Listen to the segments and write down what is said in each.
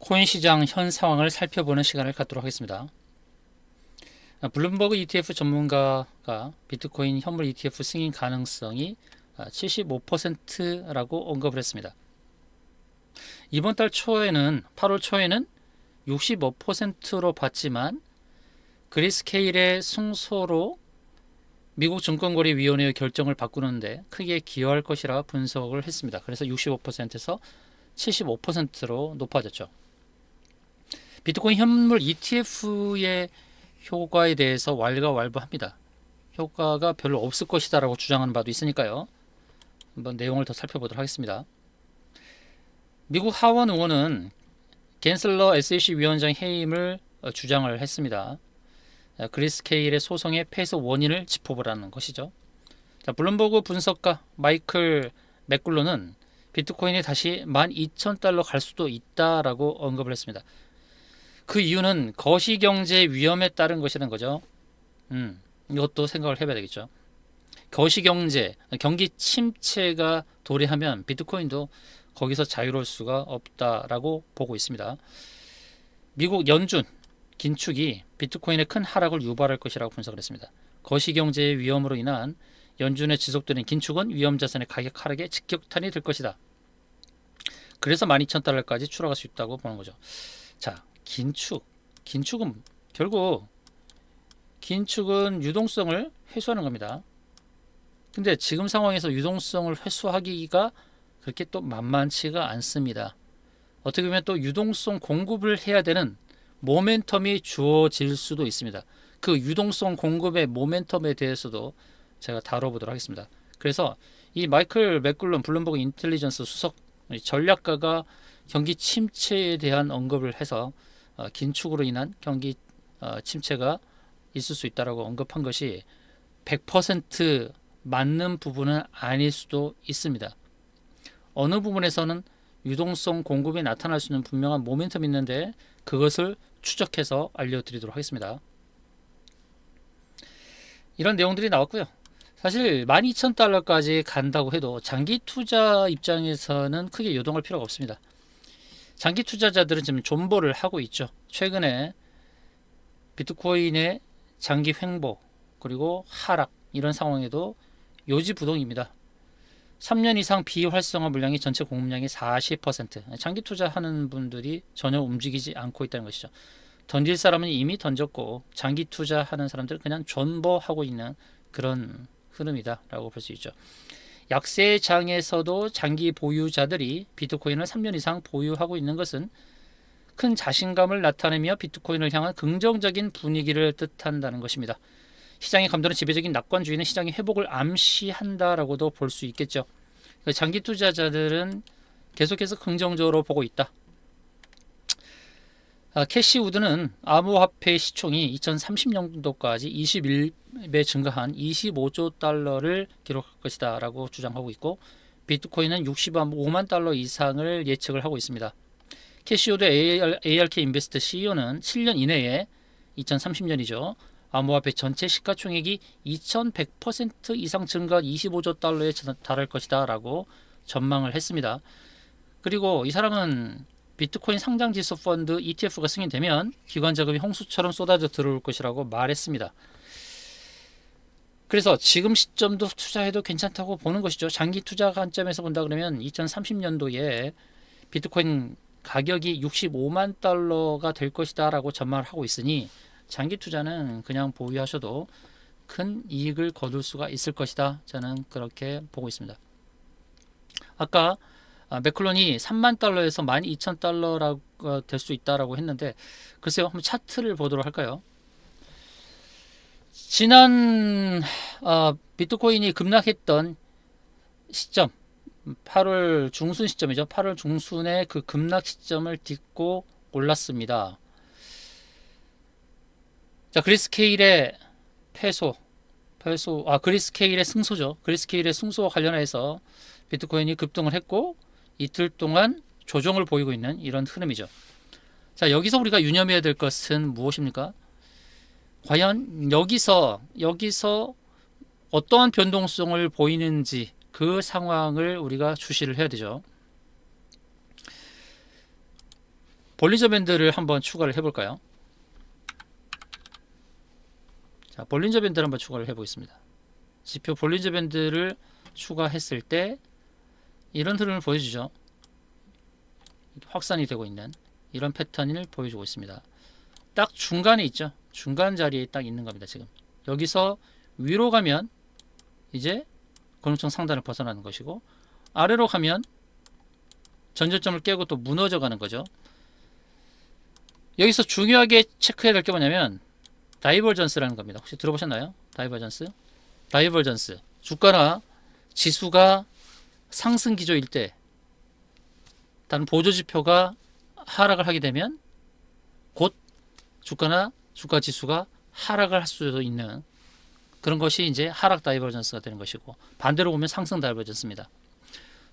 코인 시장 현 상황을 살펴보는 시간을 갖도록 하겠습니다. 블룸버그 ETF 전문가가 비트코인 현물 ETF 승인 가능성이 75%라고 언급을 했습니다. 이번 달 초에는 8월 초에는 65%로 봤지만 그리스케일의 승소로 미국 증권거래위원회의 결정을 바꾸는데 크게 기여할 것이라 분석을 했습니다. 그래서 65%에서 75%로 높아졌죠. 비트코인 현물 ETF의 효과에 대해서 왈가왈부합니다. 효과가 별로 없을 것이다 라고 주장하는 바도 있으니까요. 한번 내용을 더 살펴보도록 하겠습니다. 미국 하원 의원은 갠슬러 SEC 위원장 해임을 주장을 했습니다. 그리스케일의 소송의 패소 원인을 짚어보라는 것이죠. 블룸버그 분석가 마이클 맥굴로는 비트코인이 다시 12,000달러 갈 수도 있다라고 언급을 했습니다. 그 이유는 거시경제 위험에 따른 것이라는 거죠. 이것도 생각을 해봐야 되겠죠. 거시경제, 경기 침체가 도래하면 비트코인도 거기서 자유로울 수가 없다라고 보고 있습니다. 미국 연준, 긴축이 비트코인의 큰 하락을 유발할 것이라고 분석을 했습니다. 거시경제의 위험으로 인한 연준의 지속되는 긴축은 위험자산의 가격 하락에 직격탄이 될 것이다. 그래서 12,000달러까지 추락할 수 있다고 보는 거죠. 자, 긴축은 결국 긴축은 유동성을 회수하는 겁니다. 근데 지금 상황에서 유동성을 회수하기가 그렇게 또 만만치가 않습니다. 어떻게 보면 또 유동성 공급을 해야 되는 모멘텀이 주어질 수도 있습니다. 그 유동성 공급의 모멘텀에 대해서도 제가 다뤄보도록 하겠습니다. 그래서 이 마이클 맥굴런 블룸버그 인텔리전스 수석 전략가가 경기 침체에 대한 언급을 해서 긴축으로 인한 경기 침체가 있을 수 있다고 언급한 것이 100% 맞는 부분은 아닐 수도 있습니다. 어느 부분에서는 유동성 공급이 나타날 수 있는 분명한 모멘텀이 있는데 그것을 추적해서 알려드리도록 하겠습니다. 이런 내용들이 나왔고요. 사실 12,000달러까지 간다고 해도 장기 투자 입장에서는 크게 요동할 필요가 없습니다. 장기 투자자들은 지금 존버를 하고 있죠. 최근에 비트코인의 장기 횡보 그리고 하락 이런 상황에도 요지부동입니다. 3년 이상 비활성화 물량이 전체 공급량의 40%, 장기 투자하는 분들이 전혀 움직이지 않고 있다는 것이죠. 던질 사람은 이미 던졌고 장기 투자하는 사람들은 그냥 존버하고 있는 그런 흐름이다라고 볼 수 있죠. 약세장에서도 장기 보유자들이 비트코인을 3년 이상 보유하고 있는 것은 큰 자신감을 나타내며 비트코인을 향한 긍정적인 분위기를 뜻한다는 것입니다. 시장의 감도는 지배적인 낙관주의는 시장의 회복을 암시한다라고도 볼 수 있겠죠. 장기 투자자들은 계속해서 긍정적으로 보고 있다. 캐시 우드는 암호화폐 시총이 2030년도까지 21배 증가한 25조 달러를 기록할 것이다 라고 주장하고 있고 비트코인은 65만 달러 이상을 예측을 하고 있습니다. 캐시 우드 ARK 인베스트 CEO는 7년 이내에 2030년이죠. 암호화폐 전체 시가총액이 2100% 이상 증가한 25조 달러에 달할 것이다 라고 전망을 했습니다. 그리고 이 사람은 비트코인 상장지수 펀드 ETF가 승인되면 기관 자금이 홍수처럼 쏟아져 들어올 것이라고 말했습니다. 그래서 지금 시점도 투자해도 괜찮다고 보는 것이죠. 장기 투자 관점에서 본다 그러면 2030년도에 비트코인 가격이 65만 달러가 될 것이다 라고 전망을 하고 있으니 장기 투자는 그냥 보유하셔도 큰 이익을 거둘 수가 있을 것이다. 저는 그렇게 보고 있습니다. 아까 맥클론이 3만 달러에서 12,000달러가 될 수 있다라고 했는데 글쎄요. 한번 차트를 보도록 할까요? 지난 비트코인이 급락했던 시점 8월 중순 시점이죠. 8월 중순의 그 급락 시점을 딛고 올랐습니다. 자, 그리스케일의 그리스케일의 승소죠. 그리스케일의 승소와 관련해서 비트코인이 급등을 했고 이틀 동안 조정을 보이고 있는 이런 흐름이죠. 자, 여기서 우리가 유념해야 될 것은 무엇입니까? 과연 여기서 어떠한 변동성을 보이는지 그 상황을 우리가 주시를 해야 되죠. 볼린저 밴드를 한번 추가를 해볼까요? 자, 볼린저 밴드를 한번 추가를 해보겠습니다. 지표 볼린저 밴드를 추가했을 때 이런 흐름을 보여주죠. 확산이 되고 있는 이런 패턴을 보여주고 있습니다. 딱 중간에 있죠. 중간 자리에 딱 있는 겁니다. 지금 여기서 위로 가면 이제 고름층 상단을 벗어나는 것이고, 아래로 가면 전저점을 깨고 또 무너져 가는 거죠. 여기서 중요하게 체크해야 될 게 뭐냐면 다이버전스라는 겁니다. 혹시 들어보셨나요? 다이버전스. 주가나 지수가 상승 기조일 때, 다른 보조 지표가 하락을 하게 되면 곧 주가나 주가 지수가 하락을 할 수도 있는 그런 것이 이제 하락 다이버전스가 되는 것이고, 반대로 보면 상승 다이버전스입니다.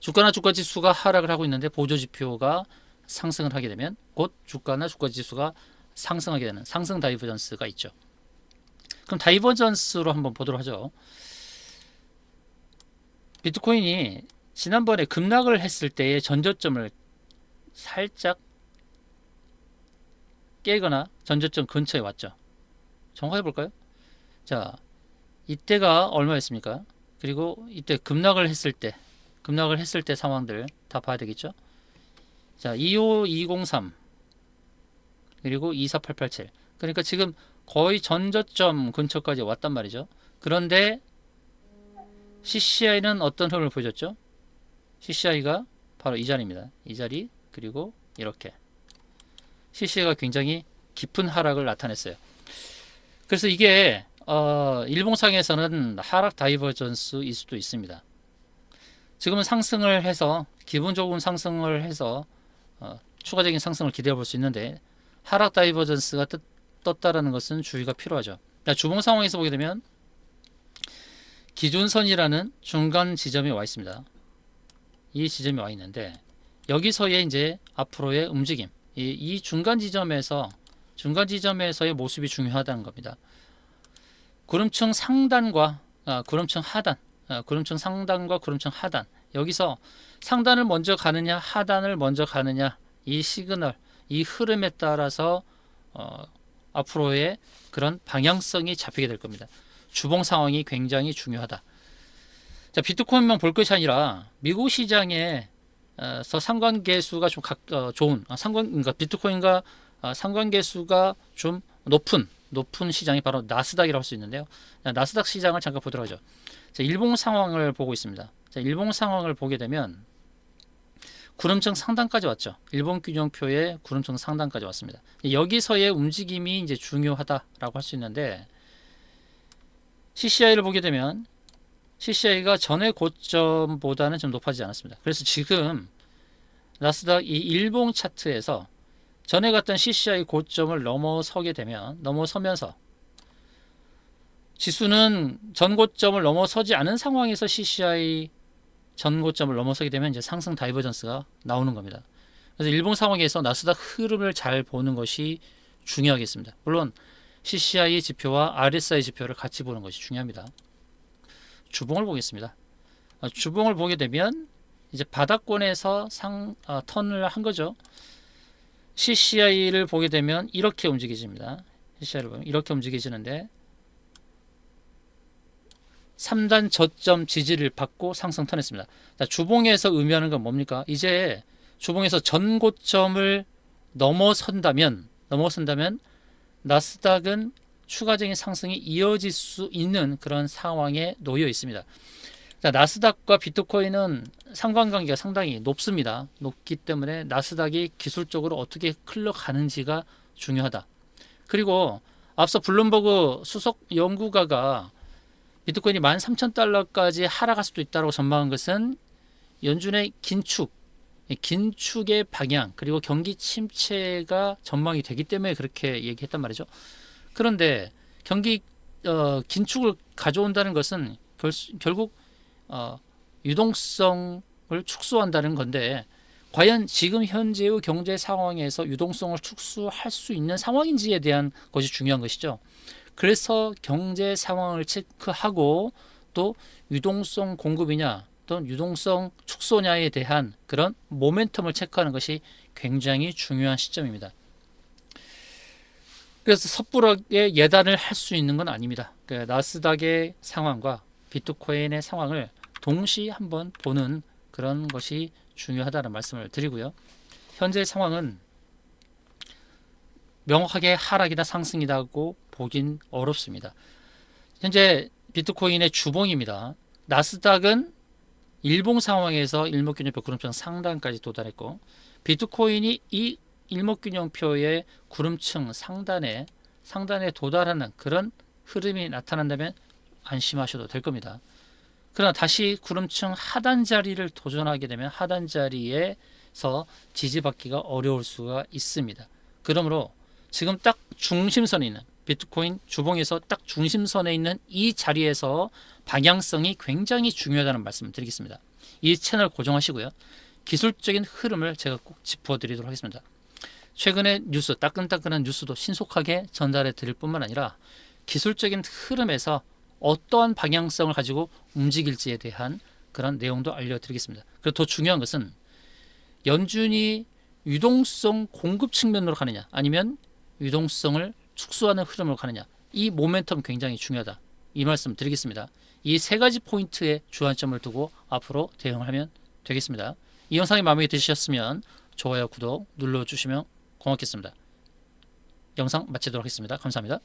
주가나 주가 지수가 하락을 하고 있는데 보조 지표가 상승을 하게 되면 곧 주가나 주가 지수가 상승하게 되는 상승 다이버전스가 있죠. 그럼 다이버전스로 한번 보도록 하죠. 비트코인이 지난번에 급락을 했을 때의 전저점을 살짝 깨거나 전저점 근처에 왔죠. 정확해 볼까요? 자, 이때가 얼마였습니까? 그리고 이때 급락을 했을 때 상황들 다 봐야 되겠죠. 자, 25203 그리고 24887, 그러니까 지금 거의 전저점 근처까지 왔단 말이죠. 그런데 CCI는 어떤 흐름을 보여줬죠? CCI가 바로 이 자리입니다. 이 자리, 그리고 이렇게 CCI가 굉장히 깊은 하락을 나타냈어요. 그래서 이게 일봉상에서는 하락 다이버전스일 수도 있습니다. 지금은 상승을 해서 기분 좋은 상승을 해서 추가적인 상승을 기대해 볼 수 있는데, 하락 다이버전스가 떴다라는 것은 주의가 필요하죠. 주봉 상황에서 보게 되면 기준선이라는 중간 지점이 와 있습니다. 이 지점이 와 있는데, 여기서의 이제 앞으로의 움직임, 이 중간 지점에서의 모습이 중요하다는 겁니다. 구름층 상단과 구름층 하단, 구름층 상단과 구름층 하단, 여기서 상단을 먼저 가느냐 하단을 먼저 가느냐, 이 시그널, 이 흐름에 따라서 앞으로의 그런 방향성이 잡히게 될 겁니다. 주봉 상황이 굉장히 중요하다. 자, 비트코인만 볼 것이 아니라 미국 시장에서 상관계수가 좀 좋은 그러니까 비트코인과 상관계수가 좀 높은 시장이 바로 나스닥이라고 할 수 있는데요. 나스닥 시장을 잠깐 보도록 하죠. 자, 일봉 상황을 보고 있습니다. 자, 일봉 상황을 보게 되면 구름층 상단까지 왔죠. 일본 균형표의 구름층 상단까지 왔습니다. 여기서의 움직임이 이제 중요하다라고 할 수 있는데, CCI를 보게 되면 CCI가 전의 고점보다는 좀 높아지지 않았습니다. 그래서 지금 나스닥 이 일봉 차트에서 전에 갔던 CCI 고점을 넘어서면서 지수는 전 고점을 넘어서지 않은 상황에서 CCI 전 고점을 넘어서게 되면 이제 상승 다이버전스가 나오는 겁니다. 그래서 일본 상황에서 나스닥 흐름을 잘 보는 것이 중요하겠습니다. 물론 CCI 지표와 RSI 지표를 같이 보는 것이 중요합니다. 주봉을 보겠습니다. 주봉을 보게 되면 이제 바닥권에서 턴을 한 거죠. CCI를 보게 되면 이렇게 움직여집니다. CCI를 보면 이렇게 움직여지는데 3단 저점 지지를 받고 상승 턴했습니다. 자, 주봉에서 의미하는 건 뭡니까? 이제 주봉에서 전 고점을 넘어선다면 나스닥은 추가적인 상승이 이어질 수 있는 그런 상황에 놓여 있습니다. 자, 나스닥과 비트코인은 상관관계가 상당히 높습니다. 높기 때문에 나스닥이 기술적으로 어떻게 흘러가는지가 중요하다. 그리고 앞서 블룸버그 수석 연구가가 비트코인이 13,000달러까지 하락할 수도 있다고 전망한 것은 연준의 긴축의 방향, 그리고 경기 침체가 전망이 되기 때문에 그렇게 얘기했단 말이죠. 그런데 경기 긴축을 가져온다는 것은 결국 유동성을 축소한다는 건데, 과연 지금 현재의 경제 상황에서 유동성을 축소할 수 있는 상황인지에 대한 것이 중요한 것이죠. 그래서 경제 상황을 체크하고 또 유동성 공급이냐 또는 유동성 축소냐에 대한 그런 모멘텀을 체크하는 것이 굉장히 중요한 시점입니다. 그래서 섣부르게 예단을 할 수 있는 건 아닙니다. 나스닥의 상황과 비트코인의 상황을 동시에 한번 보는 그런 것이 중요하다는 말씀을 드리고요. 현재 상황은 명확하게 하락이다 상승이다고 보긴 어렵습니다. 현재 비트코인의 주봉입니다. 나스닥은 일봉 상황에서 일목균형표 구름층 상단까지 도달했고, 비트코인이 이 일목균형표의 구름층 상단에 도달하는 그런 흐름이 나타난다면 안심하셔도 될 겁니다. 그러나 다시 구름층 하단 자리를 도전하게 되면 하단 자리에서 지지받기가 어려울 수가 있습니다. 그러므로 지금 딱 중심선에 있는 비트코인 주봉에서 딱 중심선에 있는 이 자리에서 방향성이 굉장히 중요하다는 말씀을 드리겠습니다. 이 채널 고정하시고요. 기술적인 흐름을 제가 꼭 짚어드리도록 하겠습니다. 최근의 뉴스, 따끈따끈한 뉴스도 신속하게 전달해 드릴 뿐만 아니라 기술적인 흐름에서 어떠한 방향성을 가지고 움직일지에 대한 그런 내용도 알려드리겠습니다. 그리고 더 중요한 것은 연준이 유동성 공급 측면으로 가느냐 아니면 유동성을 축소하는 흐름으로 가느냐, 이 모멘텀 굉장히 중요하다, 이 말씀 드리겠습니다. 이 세 가지 포인트에 주안점을 두고 앞으로 대응하면 되겠습니다. 이 영상이 마음에 드셨으면 좋아요, 구독 눌러주시면 고맙겠습니다. 영상 마치도록 하겠습니다. 감사합니다.